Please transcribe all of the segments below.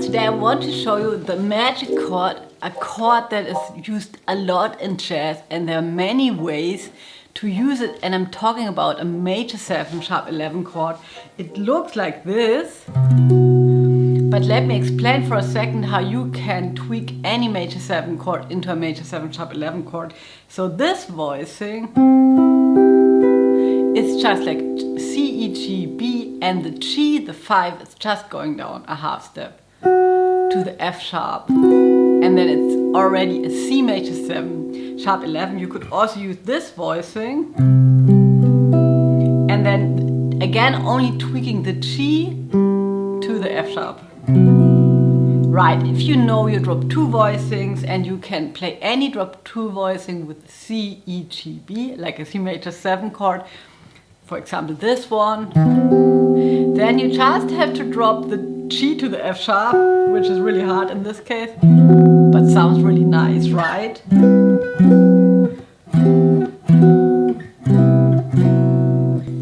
today I want to show you the magic chord, a chord that is used a lot in jazz, and there are many ways to use it, and I'm talking about a major 7 sharp 11 chord. It looks like this, but let me explain for a second how you can tweak any major 7 chord into a major 7 sharp 11 chord. So this voicing is just like C, E, G, B, and the G, the 5, is just going down a half step to the F sharp, and then it's already a C major 7 sharp 11. You could also use this voicing, and then again only tweaking the G to the F sharp. Right, if you know your drop 2 voicings and you can play any drop 2 voicing with C, E, G, B, like a C major 7 chord, for example this one, then you just have to drop the G to the F sharp, which is really hard in this case, but sounds really nice, right?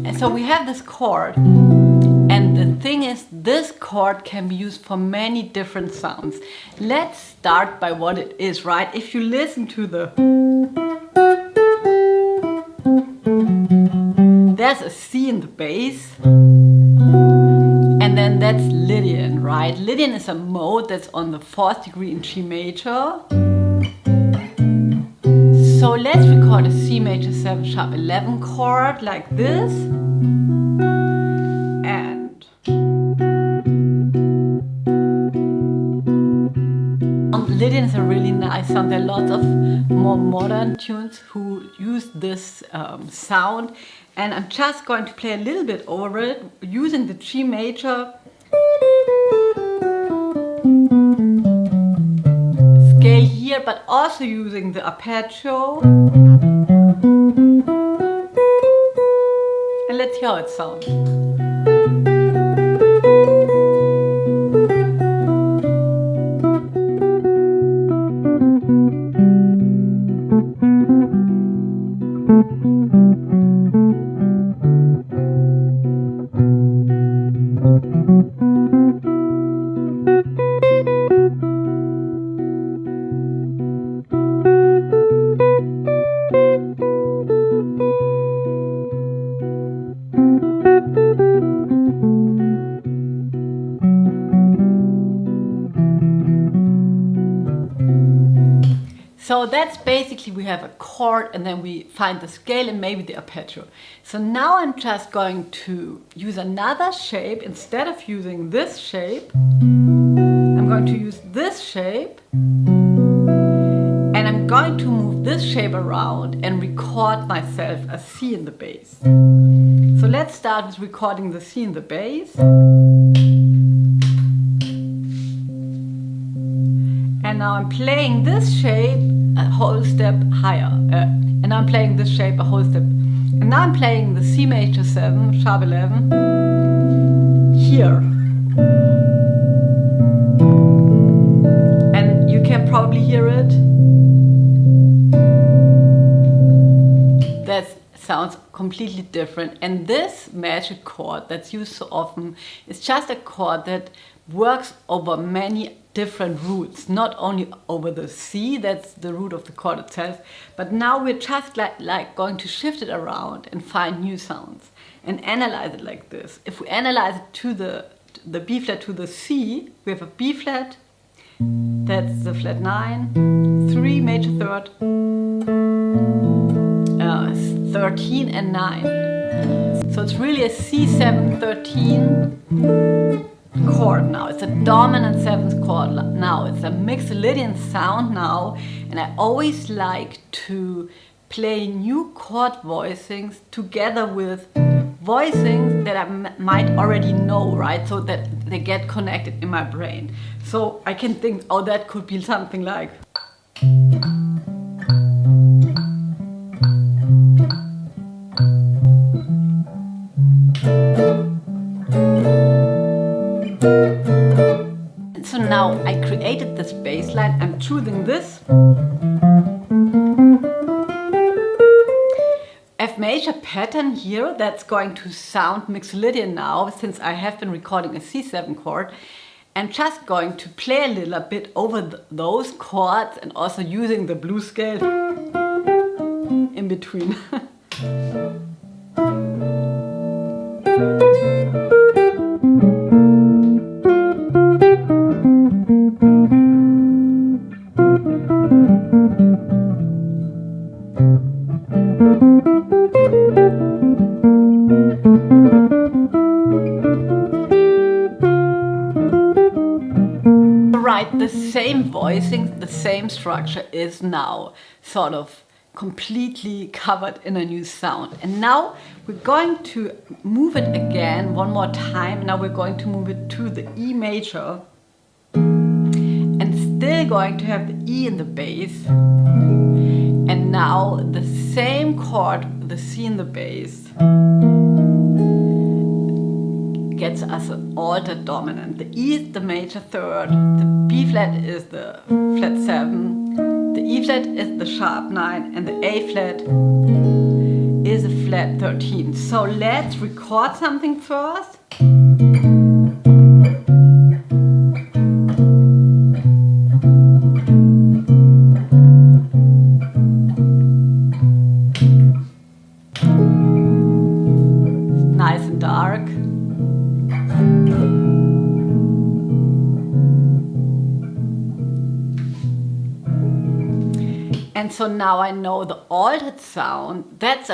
And so we have this chord, and the thing is, this chord can be used for many different sounds. Let's start by what it is, right? If you listen to there's a C in the bass, and then that's Lydian, right? Lydian is a mode that's on the 4th degree in G major. So let's record a C major 7 sharp 11 chord like this. And Lydian is a really nice sound. There are lots of more modern tunes who use this sound. And I'm just going to play a little bit over it using the G major scale here, but also using the arpeggio. And let's hear how it sounds. So that's basically, we have a chord and then we find the scale and maybe the arpeggio. So now I'm just going to use another shape. Instead of using this shape, I'm going to use this shape, and I'm going to move this shape around and record myself a C in the bass. So let's start with recording the C in the bass. And now I'm playing this shape a whole step higher. And now I'm playing this shape a whole step. And now I'm playing the C major 7 sharp 11 here. And you can probably hear it. That sounds completely different. And this magic chord that's used so often is just a chord that works over many different roots, not only over the C, that's the root of the chord itself, but now we're just like going to shift it around and find new sounds and analyze it like this. If we analyze it to the B flat to the C, we have a B flat, that's the flat 9, 3 major 3rd, 13 and 9. So it's really a C7 13 chord now. It's a dominant 7th chord now. It's a Mixolydian sound now, and I always like to play new chord voicings together with voicings that I might already know, right? So that they get connected in my brain. So I can think, oh, that could be something like. So now I created this bass line, I'm choosing this F major pattern here that's going to sound Mixolydian now, since I have been recording a C7 chord. I'm just going to play a little bit over those chords and also using the blues scale in between. The same voicing, the same structure is now sort of completely covered in a new sound. And now we're going to move it again one more time. Now we're going to move it to the E major and still going to have the E in the bass. And now the same chord, the C in the bass, gets us an altered dominant. The E is the major third, the B flat is the flat 7, the E flat is the sharp 9, and the A flat is a flat 13. So let's record something first. Nice and dark. And so now I know the altered sound, that's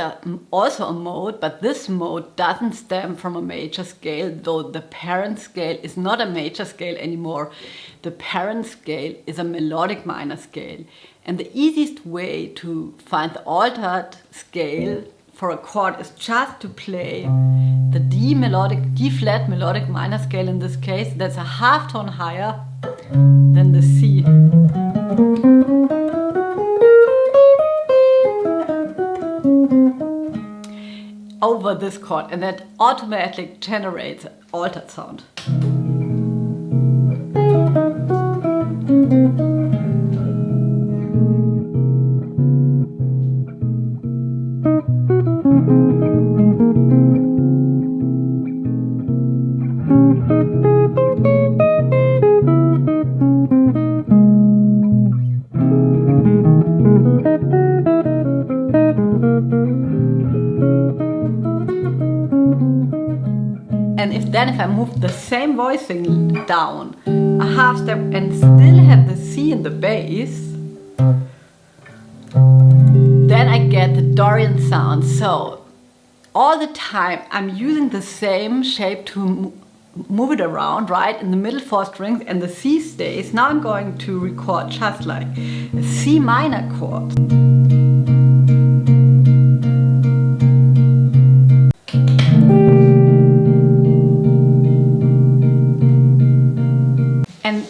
also a mode, but this mode doesn't stem from a major scale, though the parent scale is not a major scale anymore. The parent scale is a melodic minor scale. And the easiest way to find the altered scale for a chord is just to play the D flat melodic minor scale in this case. That's a half tone higher than the C. Over this chord, and that automatically generates an altered sound. And if I move the same voicing down a half step and still have the C in the bass, then I get the Dorian sound. So all the time I'm using the same shape to move it around, right? In the middle 4 strings and the C stays. Now I'm going to record just like a C minor chord.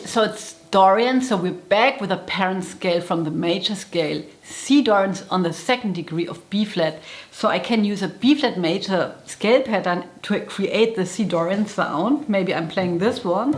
So it's Dorian, so we're back with a parent scale from the major scale. C Dorian's on the 2nd degree of B flat. So I can use a B flat major scale pattern to create the C Dorian sound. Maybe I'm playing this one.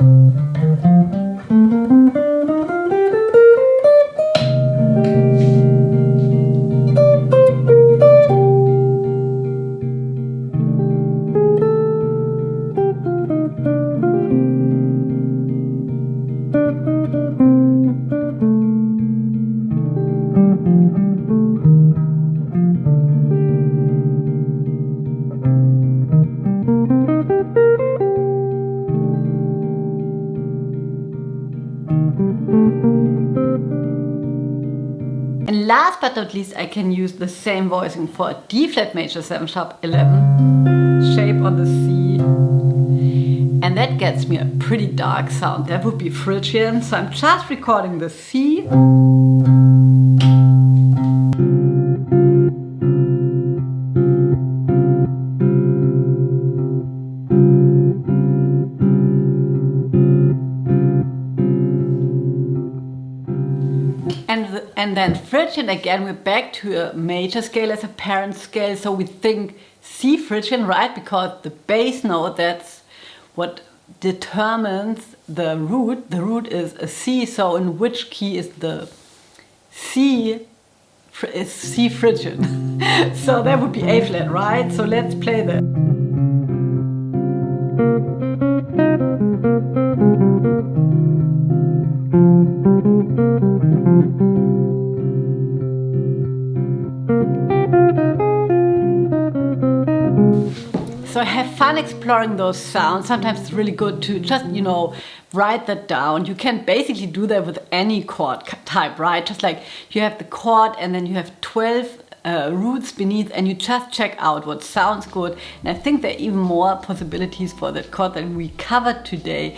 And last but not least, I can use the same voicing for a D flat major 7 sharp 11 shape on the C. And that gets me a pretty dark sound. That would be Phrygian. So I'm just recording the C. And then Phrygian again, we're back to a major scale as a parent scale. So we think C Phrygian, right? Because the bass note, that's what determines the root. The root is a C, so in which key is the C? Is C Phrygian. So that would be A flat, right? So let's play that. So have fun exploring those sounds. Sometimes it's really good to just, write that down. You can basically do that with any chord type, right? Just like you have the chord and then you have 12 roots beneath, and you just check out what sounds good. And I think there are even more possibilities for that chord than we covered today.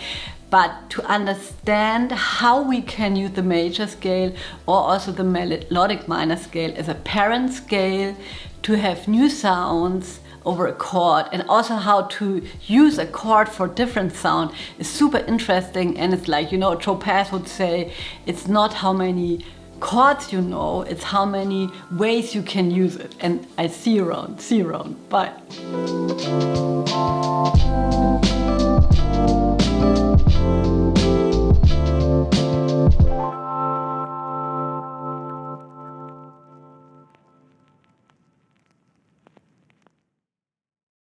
But to understand how we can use the major scale or also the melodic minor scale as a parent scale to have new sounds over a chord, and also how to use a chord for different sound is super interesting. And it's like, Chopin would say, it's not how many chords you know, it's how many ways you can use it. And I see you around. Bye.